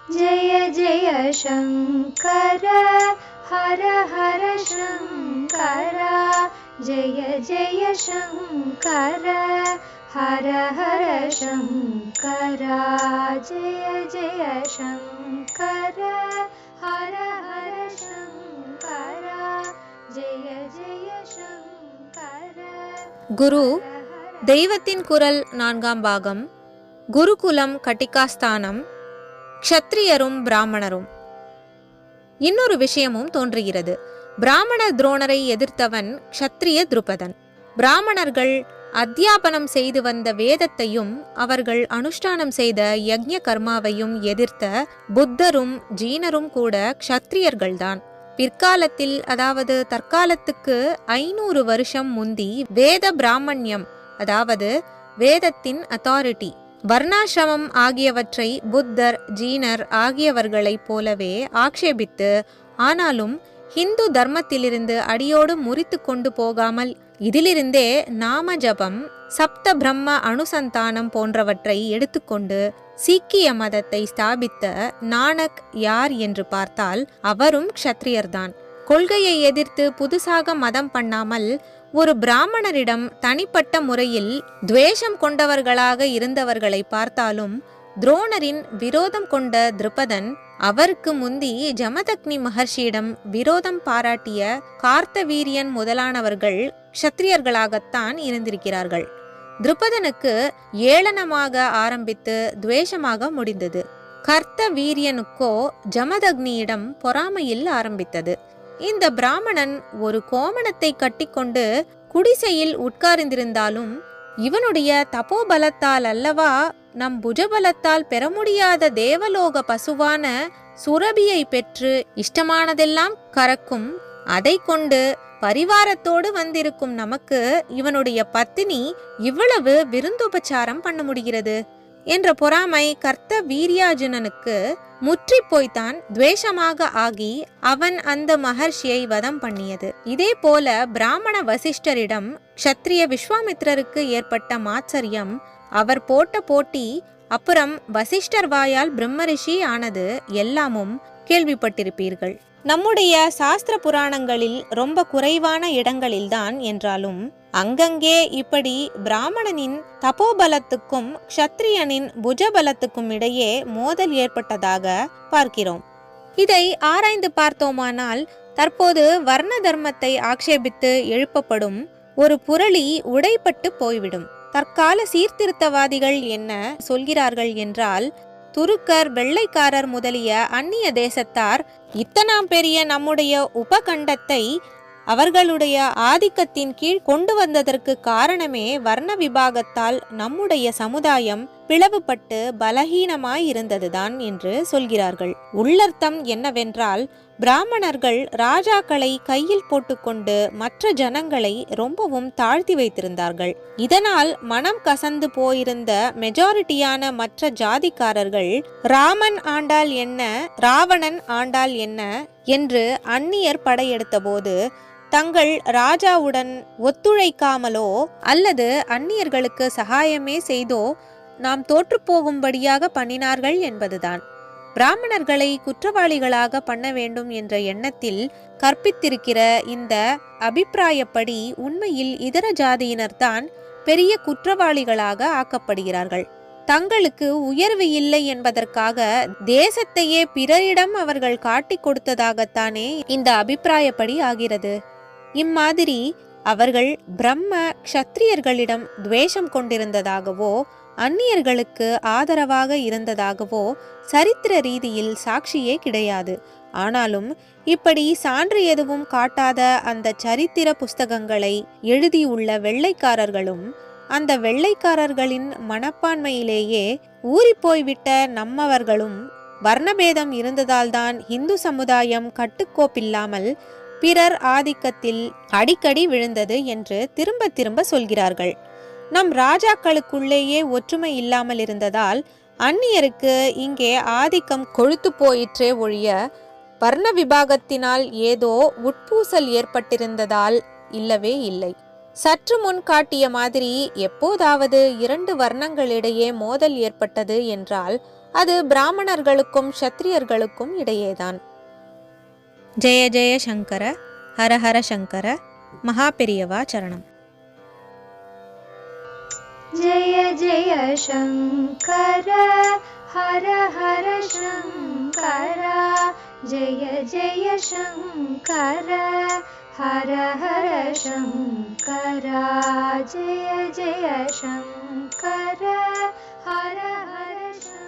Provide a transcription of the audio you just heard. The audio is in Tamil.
जय जय शङ्कर हर हर शङ्कर जय जय शङ्कर हर हर शङ्कर जय जय शङ्कर हर हर शङ्कर जय जय शङ्कर. குரு தெய்வத்தின் குரல் 4ஆம் பாகம். குருகுலம் கட்டிகாஸ்தானம், க்ஷத்ரியரும் பிராமணரும். இன்னொரு விஷயமும் தோன்றுகிறது. பிராமணர் துரோணரை எதிர்த்தவன் க்ஷத்ரிய துருபதன். பிராமணர்கள் அத்தியாபனம் செய்து வந்த வேதத்தையும் அவர்கள் அனுஷ்டானம் செய்த யக்ஞ கர்மாவையும் எதிர்த்த புத்தரும் ஜீனரும் கூட க்ஷத்ரியர்கள்தான். பிற்காலத்தில், அதாவது தற்காலத்துக்கு 500 வருஷம் முந்தி வேத பிராமணியம், அதாவது வேதத்தின் அத்தாரிட்டி, வர்ணாசிரமம் ஆகியவற்றை புத்தர் ஜீனர் ஆகியவர்களைப் போலவே ஆக்ஷேபித்து, ஆனாலும் ஹிந்து தர்மத்திலிருந்து அடியோடு முறித்து கொண்டு போகாமல் இதிலிருந்தே நாம ஜபம், சப்த பிரம்ம அனுசந்தானம் போன்றவற்றை எடுத்துக்கொண்டு சீக்கிய மதத்தை ஸ்தாபித்த நானக் யார் என்று பார்த்தால் அவரும் க்ஷத்ரியர்தான். கொள்கையை எதிர்த்து புதுசாக மதம் பண்ணாமல் ஒரு பிராமணரிடம் தனிப்பட்ட முறையில் துவேஷம் கொண்டவர்களாக இருந்தவர்களை பார்த்தாலும் துரோணரின் விரோதம் கொண்ட திருபதன் அவருக்கு முந்தி ஜமதக்னி மகர்ஷியிடம் விரோதம் பாராட்டிய கார்த்தவீரியன் முதலானவர்கள் க்ஷத்ரியர்களாகத்தான் இருந்திருக்கிறார்கள். திருபதனுக்கு ஏளனமாக ஆரம்பித்து துவேஷமாக முடிந்தது. கர்த்தவீரியனுக்கோ ஜமதக்னியிடம் பொறாமையில் ஆரம்பித்தது. இந்த பிராமணன் ஒரு கோமணத்தை கட்டிக்கொண்டு குடிசையில் உட்கார்ந்திருந்தாலும் இவனுடைய தபோபலத்தால் அல்லவா நம் புஜபலத்தால் பெற முடியாத தேவலோக பசுவான சுரபியை பெற்று இஷ்டமானதெல்லாம் கறக்கும். அதை கொண்டு பரிவாரத்தோடு வந்திருக்கும் நமக்கு இவனுடைய பத்தினி இவ்வளவு விருந்துபச்சாரம் பண்ண முடிகிறது என்ற பொறாமை கர்த்த வீரியார்ஜுனனுக்கு முற்றி போய்த்தான் துவேஷமாக ஆகி அவன் அந்த மகர்ஷியை வதம் பண்ணியது. இதே போல பிராமண வசிஷ்டரிடம் க்ஷத்ரிய விஸ்வாமித்ரருக்கு ஏற்பட்ட மாத்சரியம், அவர் போட்ட போட்டி, அப்புறம் வசிஷ்டர் வாயால் பிரம்மரிஷி ஆனது எல்லாமும் கேள்விப்பட்டிருப்பீர்கள். நம்முடைய சாஸ்திர புராணங்களில் ரொம்ப குறைவான இடங்களில்தான் என்றாலும் அங்கங்கே இப்படி பிராமணனின் தபோபலத்துக்கும் க்ஷத்ரியனின் புஜபலத்துக்கும் இடையே மோதல் ஏற்பட்டதாக பார்க்கிறோம். இதை ஆராய்ந்து பார்த்தோமானால் தற்போது வர்ண தர்மத்தை ஆக்ஷேபித்து எழுப்பப்படும் ஒரு புரளி உடைப்பட்டு போய்விடும். தற்கால சீர்திருத்தவாதிகள் என்ன சொல்கிறார்கள் என்றால், துருக்கர், வெள்ளைக்காரர் முதலிய அந்நிய தேசத்தார் இத்தனாம் பெரிய நம்முடைய உபகண்டத்தை அவர்களுடைய ஆதிக்கத்தின் கீழ் கொண்டு வந்ததற்கு காரணமே வர்ண விபாகத்தால் நம்முடைய சமுதாயம் பிளவுபட்டு பலகீனமாய் இருந்ததுதான் என்று சொல்கிறார்கள். உள்ளர்த்தம் என்னவென்றால், பிராமணர்கள் ராஜாக்களை கையில் போட்டுக்கொண்டு மற்ற ஜனங்களை ரொம்பவும் தாழ்த்தி வைத்திருந்தார்கள். இதனால் மனம் கசந்து போயிருந்த மெஜாரிட்டியான மற்ற ஜாதிக்காரர்கள் ராமன் ஆண்டால் என்ன, ராவணன் ஆண்டால் என்ன என்று அந்நியர் படையெடுத்த போது தங்கள் ராஜாவுடன் ஒத்துழைக்காமலோ அல்லது அந்நியர்களுக்கு சகாயமே செய்தோ நாம் தோற்றுப்போகும்படியாக பண்ணினார்கள் என்பதுதான். பிராமணர்களை குற்றவாளிகளாக பண்ண வேண்டும் என்ற எண்ணத்தில் கற்பித்திருக்கிற இந்த அபிப்பிராயப்படி உண்மையில் இதர ஜாதியினர்தான் பெரிய குற்றவாளிகளாக ஆக்கப்படுகிறார்கள். தங்களுக்கு உயர்வு இல்லை என்பதற்காக தேசத்தையே பிறரிடம் அவர்கள் காட்டிக் கொடுத்ததாகத்தானே இந்த அபிப்பிராயப்படி ஆகிறது. இம்மாதிரி அவர்கள் பிரம்ம க்ஷத்ரியர்களிடம் துவேஷம் கொண்டிருந்ததாகவோ அந்நியர்களுக்கு ஆதரவாக இருந்ததாகவோ சரித்திர ரீதியில் சாட்சியே கிடையாது. ஆனாலும் இப்படி சான்று எதுவும் காட்டாத அந்த சரித்திர புஸ்தகங்களை எழுதியுள்ள வெள்ளைக்காரர்களும் அந்த வெள்ளைக்காரர்களின் மனப்பான்மையிலேயே ஊறிப்போய்விட்ட நம்மவர்களும் வர்ணபேதம் இருந்ததால்தான் இந்து சமுதாயம் கட்டுக்கோப்பில்லாமல் பிறர் ஆதிக்கத்தில் அடிக்கடி விழுந்தது என்று திரும்ப திரும்ப சொல்கிறார்கள். நம் ராஜாக்களுக்குள்ளேயே ஒற்றுமை இல்லாமல் இருந்ததால் அந்நியருக்கு இங்கே ஆதிக்கம் கொழுத்து போயிற்றே ஒழிய வர்ண விபாகத்தினால் ஏதோ உட்பூசல் ஏற்பட்டிருந்ததால் இல்லவே இல்லை. சற்று முன் காட்டிய மாதிரி எப்போதாவது 2 வர்ணங்களிடையே மோதல் ஏற்பட்டது என்றால் அது பிராமணர்களுக்கும் சத்திரியர்களுக்கும் இடையேதான். ஜெய ஜெய சங்கர, ஹர ஹர சங்கர, மகா பெரியவா சரணம். जय जय शङ्कर हर हर शङ्कर, जय जय शङ्कर हर हर शङ्कर, जय जय शङ्कर हर हर शङ्कर.